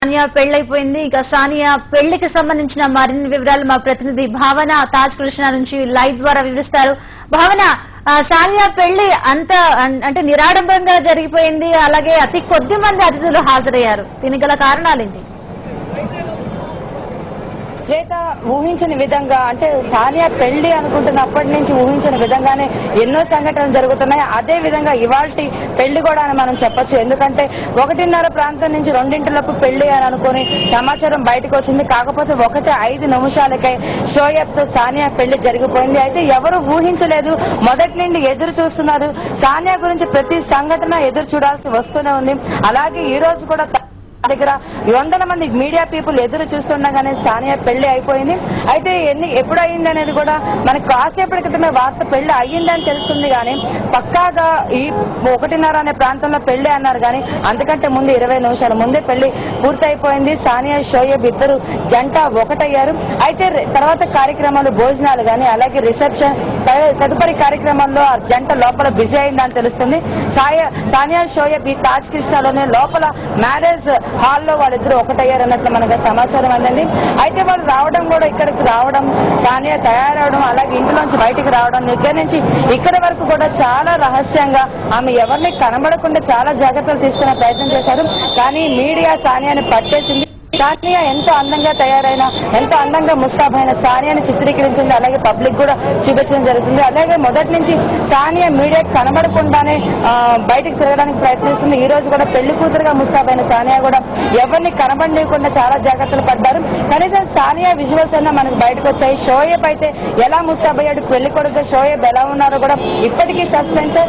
సానియా పెళ్లైపోయింది. ఇక సానియా పెళ్లికి సంబంధించిన మరిన్ని వివరాలు మా ప్రతినిధి భావన తాజ్ కృష్ణ నుంచి లైవ్ ద్వారా వివరిస్తారు. భావన, సానియా పెళ్లి అంటే నిరాడంబరంగా జరిగిపోయింది. అలాగే అతి కొద్ది మంది అతిథులు హాజరయ్యారు. దీనికి గల కారణాలేంటి? శ్వేత, ఊహించని విధంగా అంటే సానియా పెళ్లి అనుకుంటున్నప్పటి నుంచి ఊహించిన విధంగానే ఎన్నో సంఘటనలు జరుగుతున్నాయి. అదే విధంగా ఇవాల్టి పెళ్లి కూడా అని మనం చెప్పొచ్చు. ఎందుకంటే 1:30 ప్రాంతం నుంచి 2 పెళ్లి అని అనుకుని సమాచారం బయటకు వచ్చింది. కాకపోతే 1:05 నిమిషాలకై షోయబ్ తో సానియా పెళ్లి జరిగిపోయింది. అయితే ఎవరు ఊహించలేదు. మొదటి నుండి ఎదురు చూస్తున్నారు. సానియా గురించి ప్రతి సంఘటన ఎదురు చూడాల్సి వస్తూనే ఉంది. అలాగే ఈ రోజు కూడా దగ్గర వందల మంది మీడియా పీపుల్ ఎదురు చూస్తుండగానే సానియా పెళ్లి అయిపోయింది. అయితే ఎప్పుడు అయ్యింది అనేది కూడా మనకి కాసేపటి క్రితమే వార్త పెళ్లి అయ్యిందని తెలుస్తుంది. కానీ పక్కాగా ఈ 1:30 అనే ప్రాంతంలో పెళ్లి అన్నారు. కానీ అంతకంటే ముందు 20 నిమిషాల ముందే పెళ్లి పూర్తయిపోయింది. సానియా షోయబ్ ఇద్దరు జంట ఒకటయ్యారు. అయితే తర్వాత కార్యక్రమాలు, భోజనాలు గాని అలాగే రిసెప్షన్ తదుపరి కార్యక్రమాల్లో ఆ జంట లోపల బిజీ అయిందని తెలుస్తుంది. సానియా షోయబ్ ఈ తాజ్ కృష్ణలోనే లోపల మ్యారేజ్ హాల్లో వాళ్ళిద్దరు ఒకటయ్యారన్నట్లు మనకు సమాచారం అందండి. అయితే వాళ్ళు రావడం కూడా ఇక్కడికి రావడం, సానియా తయారవడం, అలాగే ఇంటిలోంచి బయటికి రావడం, దగ్గర నుంచి ఇక్కడి వరకు కూడా చాలా రహస్యంగా ఆమె ఎవరిని కనబడకుండా చాలా జాగ్రత్తలు తీసుకునే ప్రయత్నం చేశారు. కానీ మీడియా సానియాని పట్టేసింది. సానియా ఎంతో అందంగా తయారైన, ఎంతో అందంగా ముస్తాబైన సానియాని చిత్రీకరించింది. అలాగే పబ్లిక్ కూడా చూపించడం జరుగుతుంది. అలాగే మొదటి నుంచి సానియా మీడియా కనబడకుండానే బయటకు తిరగడానికి ప్రయత్నిస్తుంది. ఈ రోజు కూడా పెళ్లి కూతురుగా ముస్తాబైన సానియా కూడా ఎవరిని కనబడలేకుండా చాలా జాగ్రత్తలు పడ్డారు. కనీసం సానియా విజువల్స్ అన్నా మనకు బయటకు వచ్చాయి. షోయబ్ అయితే ఎలా ముస్తాబయ్యాడు, పెళ్లి కొడుకు షోయబ్ ఎలా ఉన్నారో కూడా ఇప్పటికీ సస్పెన్స్.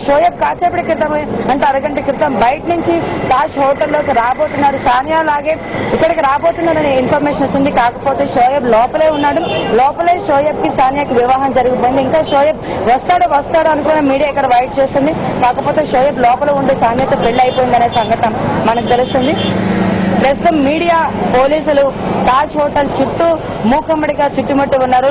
షోయబ్ కాసేపటి క్రితం అంటే అరగంట క్రితం బయట నుంచి తాజ్ హోటల్లోకి రాబోతున్నారు. సానియా లాగే ఇక్కడికి రాబోతున్నారనే ఇన్ఫర్మేషన్ వచ్చింది. కాకపోతే షోయబ్ లోపలే ఉన్నాడు. లోపలే షోయబ్ కి సానియాకి వివాహం జరిగిపోయింది. ఇంకా షోయబ్ వస్తాడు అనుకున్న మీడియా ఇక్కడ వెయిట్ చేస్తుంది. కాకపోతే షోయబ్ లోపల ఉండే సానియాతో పెళ్లి అయిపోయిందనే సంఘటన మనకు తెలుస్తుంది. ప్రస్తుతం మీడియా, పోలీసులు తాజ్ హోటల్ చుట్టూ మూకమ్మడిగా చుట్టుముట్టి ఉన్నారు.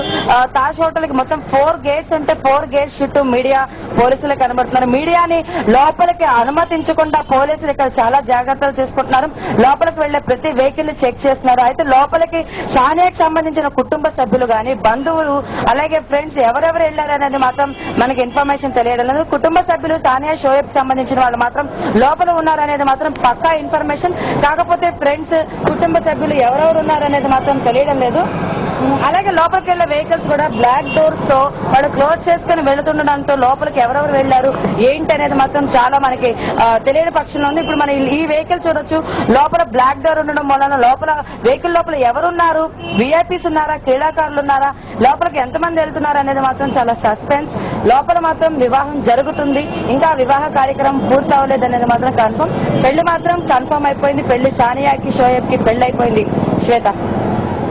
తాజ్ హోటల్ కి మొత్తం 4 గేట్స్ ఉంటే 4 గేట్స్ చుట్టూ మీడియా, పోలీసులు కనబడుతున్నారు. మీడియాని లోపలికి అనుమతించకుండా పోలీసులు ఇక్కడ చాలా జాగ్రత్తలు చేసుకుంటున్నారు. లోపలికి వెళ్లే ప్రతి వెహికల్ చెక్ చేస్తున్నారు. అయితే లోపలికి సానియాకి సంబంధించిన కుటుంబ సభ్యులు గాని, బంధువులు, అలాగే ఫ్రెండ్స్ ఎవరెవరు వెళ్లారనేది మాత్రం మనకి ఇన్ఫర్మేషన్ తెలియడం లేదు. కుటుంబ సభ్యులు సానియా, షోయబ్ సంబంధించిన వాళ్ళు మాత్రం లోపల ఉన్నారనేది మాత్రం పక్కా ఇన్ఫర్మేషన్. కాకపోతే ఫ్రెండ్స్, కుటుంబ సభ్యులు ఎవరెవరు ఉన్నారనేది మాత్రం తెలియడం లేదు. అలాగే లోపలికి వెళ్లే వెహికల్స్ కూడా బ్లాక్ డోర్స్ తో వాళ్ళు క్లోజ్ చేసుకుని వెళుతుండడంతో లోపలికి ఎవరెవరు వెళ్లారు ఏంటి అనేది మాత్రం చాలా మనకి తెలియని పక్షంలో ఉంది. ఇప్పుడు మన ఈ వెహికల్ చూడొచ్చు. లోపల బ్లాక్ డోర్ ఉండడం వలన లోపల వెహికల్ లోపల ఎవరున్నారు, విఐపీస్ ఉన్నారా, క్రీడాకారులు ఉన్నారా, లోపలికి ఎంతమంది వెళ్తున్నారు అనేది మాత్రం చాలా సస్పెన్స్. లోపల మాత్రం వివాహం జరుగుతుంది. ఇంకా వివాహ కార్యక్రమం పూర్తి అవ్వలేదు అనేది మాత్రం కన్ఫర్మ్. పెళ్లి మాత్రం కన్ఫర్మ్ అయిపోయింది. పెళ్లి సానియాకి, షోయబ్ కి పెళ్లి అయిపోయింది. శ్వేత,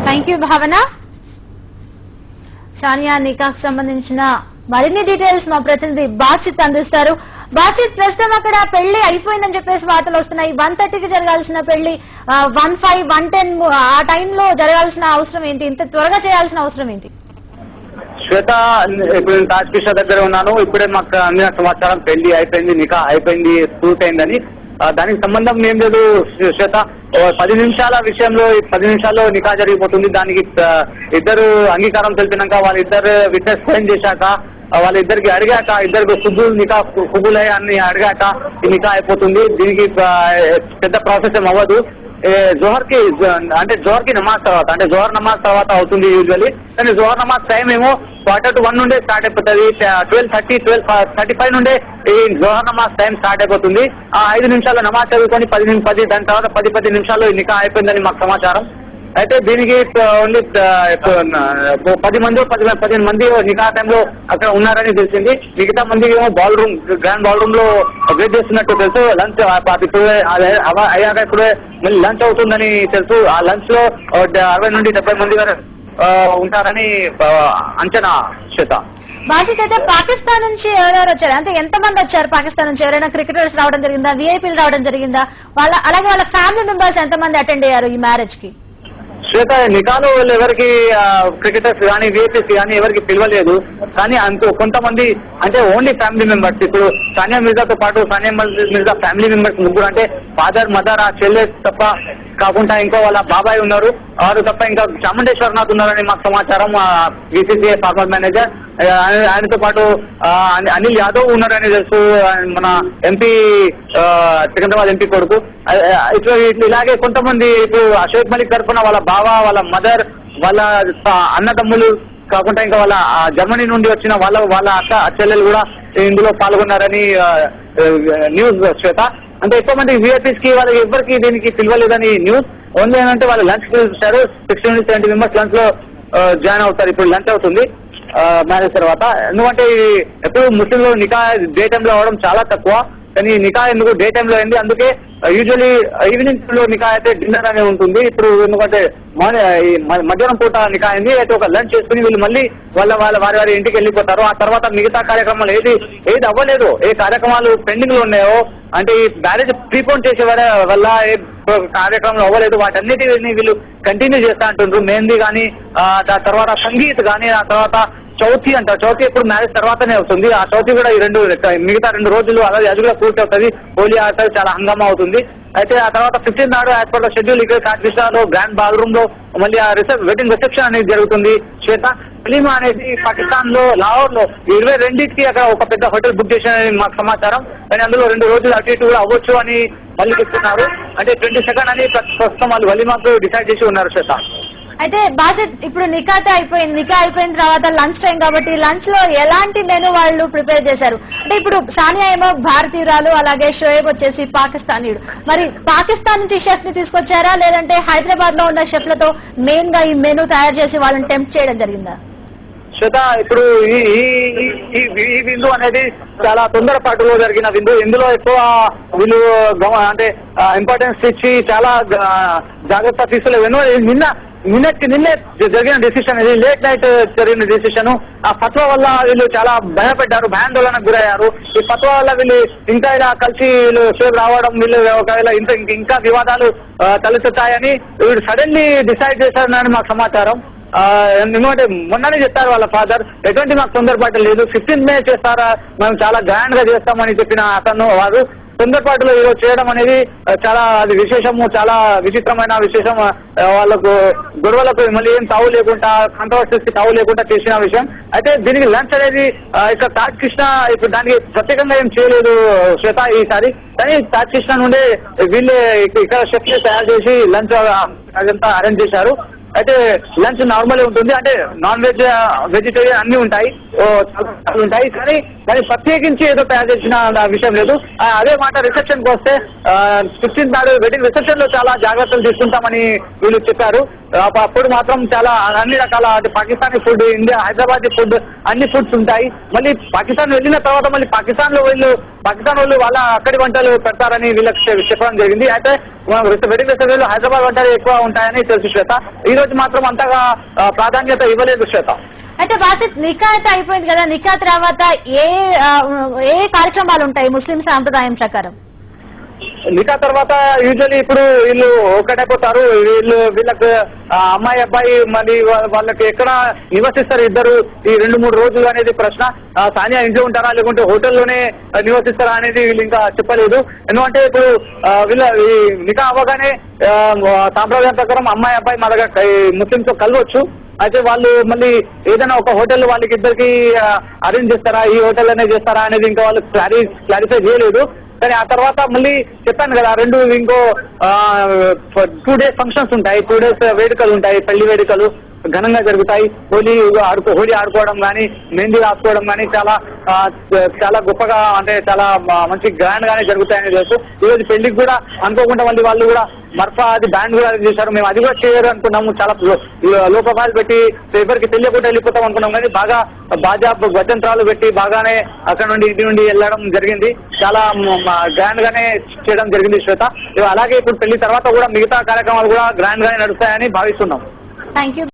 థ్యాంక్ యూ భావన. సానియా నికాకు సంబంధించిన మరిన్ని డీటెయిల్స్ మా ప్రతినిధి బాసిత్ అందిస్తారు. బాసిత్, ప్రస్తుతం అక్కడ పెళ్లి అయిపోయిందని చెప్పేసి వార్తలు వస్తున్నాయి. 1:30కి జరగాల్సిన పెళ్లి 1:05, 1:10 ఆ టైంలో జరగాల్సిన అవసరం ఏంటి? ఇంత త్వరగా చేయాల్సిన అవసరం ఏంటి? శ్వేత, ఇప్పుడు నేను తాజ్ కృష్ణ దగ్గర ఉన్నాను. ఇప్పుడే మాకు అందిన సమాచారం పెళ్లి అయిపోయింది, నికా అయిపోయింది, పూర్తయిందని. దానికి సంబంధం ఏం లేదు శ్వేత. 10 నిమిషాల విషయంలో 10 నిమిషాల్లో నికా జరిగిపోతుంది. దానికి ఇద్దరు అంగీకారం తెలిపినాక, వాళ్ళిద్దరు విట్నెస్ సైన్ చేశాక, వాళ్ళిద్దరికి అడిగాక, ఇద్దరికి కుబులే అని అడిగాక ఈ నికా అయిపోతుంది. దీనికి పెద్ద ప్రాసెస్ ఏం అవ్వదు. జోహర్ కి నమాజ్ తర్వాత, అంటే జోహర్ నమాజ్ తర్వాత అవుతుంది యూజువల్లీ. కానీ జోహర్ నమాజ్ టైం ఏమో 1:45 నుండే స్టార్ట్ అయిపోతుంది. 12:30, 12:35 నుండే ఈ జోహర్ నమాజ్ టైం స్టార్ట్ అయిపోతుంది. 5 నిమిషాల్లో నమాజ్ చదువుకొని 10 దాని తర్వాత 10 నిమిషాల్లో నికా అయిపోయిందని మాకు సమాచారం. అయితే దీనికి ఓన్లీ 15 మంది నికా టైంలో అక్కడ ఉన్నారని తెలిసింది. మిగతా మంది ఏమో గ్రాండ్ బాల్ రూమ్ లో వెయిట్ చేస్తున్నట్టు తెలుసు. లంచ్ అయ్యాక ఇప్పుడే మళ్ళీ లంచ్ అవుతుందని తెలుసు. ఆ లంచ్ లో 60 నుండి 70 మంది వరకు ఉంటారని అంచనా. శ్వేత, బాసిత్, అయితే పాకిస్తాన్ నుంచి ఎవరెవరు వచ్చారు? అంటే ఎంతమంది వచ్చారు పాకిస్తాన్ నుంచి? ఎవరైనా క్రికెటర్స్ రావడం జరిగిందా, విఐపీలు రావడం జరిగిందా? అలాగే వాళ్ళ ఫ్యామిలీ మెంబర్స్ ఎంతమంది అటెండ్ అయ్యారు ఈ మ్యారేజ్ కి? శ్వేత, నికాలో ఎవరికి క్రికెటర్స్ కానీ విఐపీస్ కానీ ఎవరికి పిలవలేదు. కానీ కొంతమంది అంటే ఓన్లీ ఫ్యామిలీ మెంబర్స్, ఇప్పుడు సానియా మిర్జాతో పాటు సానియా మిర్జా ఫ్యామిలీ మెంబర్స్ ముగ్గురు, అంటే ఫాదర్, మదర్, ఆ చెల్లె తప్ప కాకుండా ఇంకో వాళ్ళ బాబాయ్ ఉన్నారు, వారు తప్ప ఇంకా చాముండేశ్వరనాథ్ ఉన్నారని మాకు సమాచారం. బీసీసీఐ ఫార్మర్ మేనేజర్, ఆయనతో పాటు అనిల్ యాదవ్ ఉన్నారని తెలుసు, మన ఎంపీ సికింద్రాబాద్ ఎంపీ కొడుకు. ఇలాగే కొంతమంది ఇప్పుడు అశోక్ మలిక్ తరఫున వాళ్ళ బావ, వాళ్ళ మదర్, వాళ్ళ అన్నదమ్ములు కాకుండా ఇంకా వాళ్ళ జర్మనీ నుండి వచ్చిన వాళ్ళ అక్క చెల్లెలు కూడా ఇందులో పాల్గొన్నారని న్యూస్ శ్వేత. అంటే ఎక్కువ మంది విఐపీస్ కి వాళ్ళకి ఎవరికి దీనికి పిలవలేదని న్యూస్. ఓన్లీ ఏంటంటే వాళ్ళు లంచ్ పిలుస్తారు, 60-70 మెంబర్స్ లంచ్ లో జాయిన్ అవుతారు. ఇప్పుడు లంచ్ అవుతుంది మ్యారేజ్ తర్వాత. ఎందుకంటే ఎప్పుడు ముస్లింలు నికా డే టైమ్ లో అవడం చాలా తక్కువ, కానీ నికా ఎందుకు డే టైమ్ లో అయింది. అందుకే యూజువలీ ఈవినింగ్ లో నికా అయితే డిన్నర్ అనే ఉంటుంది. ఇప్పుడు ఎందుకంటే మధ్యాహ్నం పూట నికా అయింది, అయితే ఒక లంచ్ చేసుకుని వీళ్ళు మళ్ళీ వారి ఇంటికి వెళ్ళిపోతారు. ఆ తర్వాత మిగతా కార్యక్రమాలు ఏది అవ్వలేదు, ఏ కార్యక్రమాలు పెండింగ్ లో ఉన్నాయో, అంటే ఈ మ్యారేజ్ ప్రీపోన్ చేసే వల్ల ఏ కార్యక్రమాలు అవ్వలేదు, వాటన్నిటిని వీళ్ళు కంటిన్యూ చేస్తా అంటుండ్రు. మెహందీ కానీ, దాని తర్వాత సంగీత్ కానీ, ఆ తర్వాత చౌతి అంటారు. చౌతి ఎప్పుడు మ్యారేజ్ తర్వాతనే అవుతుంది. ఆ చౌతి కూడా మిగతా 2 రోజులు అలాగే అది కూడా పూర్తి అవుతుంది. హోలీ ఆడతారు, చాలా హంగామా అవుతుంది. అయితే ఆ తర్వాత 15 నాడు యాజ్ పర్ ద షెడ్యూల్ ఇక్కడ కాకినాడలో గ్రాండ్ బాత్రూమ్ లో మళ్ళీ ఆ వెడ్డింగ్ రిసెప్షన్ అనేది జరుగుతుంది. శ్వేత, హలీమా అనేది పాకిస్తాన్ లో లాహోర్ లో 22కి అక్కడ ఒక పెద్ద హోటల్ బుక్ చేశారని మాకు సమాచారం. కానీ అందులో 2 రోజులు అటు ఇటు కూడా అవ్వచ్చు అని మళ్ళీ చెప్తున్నారు. అంటే 22nd అని ప్రస్తుతం వాళ్ళు హలీమాకు డిసైడ్ చేసి ఉన్నారు శ్వేత. అయితే బాసిత్, ఇప్పుడు నికా అయిపోయిన తర్వాత లంచ్ టైం కాబట్టి లంచ్ లో ఎలాంటి మెనూ వాళ్ళు ప్రిపేర్ చేశారు? అంటే ఇప్పుడు సానియా ఏమో భారతీయురాలు, అలాగే షోయబ్ వచ్చేసి పాకిస్తానీయుడు. మరి పాకిస్తాన్ నుంచి షెఫ్ ని తీసుకొచ్చారా, లేదంటే హైదరాబాద్ లో ఉన్న షెఫ్లతో మెయిన్ గా ఈ మెనూ తయారు చేసి వాళ్ళని టెంప్ట్ చేయడం జరిగిందా? శ్వేత, ఇప్పుడు ఈ విందు అనేది చాలా తొందరపాటులో జరిగిన విందు. ఇందులో ఎక్కువ వీళ్ళు అంటే ఇంపార్టెన్స్ ఇచ్చి చాలా జాగ్రత్త తీసుకోలేదు. నిన్నే జరిగిన డెసిషన్, ఇది లేట్ నైట్ జరిగిన డెసిషన్. ఆ ఫత్వా వల్ల వీళ్ళు చాలా భయపడ్డారు, భయాందోళనకు గురయ్యారు. ఈ ఫత్వా వల్ల వీళ్ళు ఇంకా ఇలా కలిసి వీళ్ళు సేవ్ రావడం, వీళ్ళు ఒకవేళ ఇంకా వివాదాలు తలెత్తుతాయని వీళ్ళు సడన్లీ డిసైడ్ చేశారని మాకు సమాచారం. ఎందుకంటే మొన్ననే చెప్పారు వాళ్ళ ఫాదర్, ఎటువంటి మాకు తొందరపాటు లేదు, 15th May చేస్తారా, మేము చాలా గ్రాండ్ గా చేస్తామని చెప్పిన అతను వారు తొందరపాటులో ఈరోజు చేయడం అనేది చాలా అది విశేషము, చాలా విచిత్రమైన విశేషం. వాళ్ళకు గొడవలకు మళ్ళీ ఏం తావు లేకుండా, కాంట్రవర్సీస్ కి తావు లేకుండా చేసిన విషయం. అయితే దీనికి లంచ్ అనేది ఇక్కడ తాజ్ కృష్ణ ఇప్పుడు దానికి ప్రత్యేకంగా ఏం చేయలేదు శ్వేత ఈసారి. కానీ తాజ్ కృష్ణ నుండే వీళ్ళే ఇక్కడ షెఫ్ తయారు చేసి లంచ్ అదంతా అరేంజ్ చేశారు. అయితే లంచ్ నార్మల్ ఉంటుంది, అంటే నాన్ వెజ్, వెజిటేరియన్ అన్ని ఉంటాయి, కానీ ప్రత్యేకించి ఏదో తయారు చేసిన విషయం లేదు. అదే మాట రిసెప్షన్ కి వస్తే 16th నాడు వెడ్డింగ్ రిసెప్షన్ లో చాలా జాగ్రత్తలు తీసుకుంటామని వీళ్ళు చెప్పారు. అప్పుడు మాత్రం చాలా అన్ని రకాల Pakistani food, India Hyderabadi food, అన్ని ఫుడ్స్ ఉంటాయి. మళ్ళీ పాకిస్తాన్ వెళ్ళిన తర్వాత మళ్ళీ పాకిస్తాన్ వాళ్ళు వాళ్ళ అక్కడి వంటలు పెడతారని వీళ్ళకి చెప్పడం జరిగింది. అయితే వెడ్డింగ్ రిసెప్షన్ లో హైదరాబాద్ వంటలు ఎక్కువ ఉంటాయని తెలుసు శ్వేత. ఈ రోజు మాత్రం అంతగా ప్రాధాన్యత ఇవ్వలేదు శ్వేత. అయితే బాసిత్, నికా అయితే అయిపోయింది కదా, నికా తర్వాత ఏ కార్యక్రమాలు ఉంటాయి ముస్లిం సాంప్రదాయం ప్రకారం? నికా తర్వాత యూజువల్లీ ఇప్పుడు వీళ్ళు ఒకటైపోతారు. వీళ్ళకి అమ్మాయి అబ్బాయి మళ్ళీ వాళ్ళకి ఎక్కడ నివసిస్తారు ఇద్దరు ఈ 2-3 రోజులు అనేది ప్రశ్న. సానియా ఇంట్లో ఉంటారా లేకుంటే హోటల్లోనే నివసిస్తారా అనేది వీళ్ళు ఇంకా చెప్పలేదు. ఎందుకంటే ఇప్పుడు వీళ్ళ ఈ నికా అవ్వగానే సాంప్రదాయం ప్రకారం అమ్మాయి అబ్బాయి మా దగ్గర ముస్లింతో కలవచ్చు. అయితే వాళ్ళు మళ్ళీ ఏదైనా ఒక హోటల్ వాళ్ళకి ఇద్దరికి అరేంజ్ చేస్తారా, ఈ హోటల్ అనే చేస్తారా అనేది ఇంకా వాళ్ళు క్లారిఫై చేయలేదు. కానీ ఆ తర్వాత మళ్ళీ చెప్పాను కదా, ఇంకో 2 days ఫంక్షన్స్ ఉంటాయి, 2 days వేడుకలు ఉంటాయి, పెళ్లి వేడుకలు ఘనంగా జరుగుతాయి. హోలీ ఆడుకోవడం కానీ, మెహందీ రాసుకోవడం కానీ చాలా గొప్పగా, అంటే చాలా మంచి గ్రాండ్ గానే జరుగుతాయని తెలుసు. ఈ రోజు పెళ్లికి కూడా అనుకోకుండా మళ్ళీ వాళ్ళు కూడా మర్ఫా అది బ్యాండ్ కూడా చేశారు. మేము అది కూడా చేయరు అనుకున్నాము, చాలా లో ప్రొఫైల్ పెట్టి ఎవరికి తెలియకుండా వెళ్ళిపోతాం అనుకున్నాం. కానీ బాగా బాజా గజంత్రాలు పెట్టి బాగానే అక్కడ నుండి ఇంటి నుండి వెళ్ళడం జరిగింది. చాలా గ్రాండ్ గానే చేయడం జరిగింది శ్వేత. అలాగే ఇప్పుడు పెళ్లి తర్వాత కూడా మిగతా కార్యక్రమాలు కూడా గ్రాండ్ గానే నడుస్తాయని భావిస్తున్నాం. Thank you.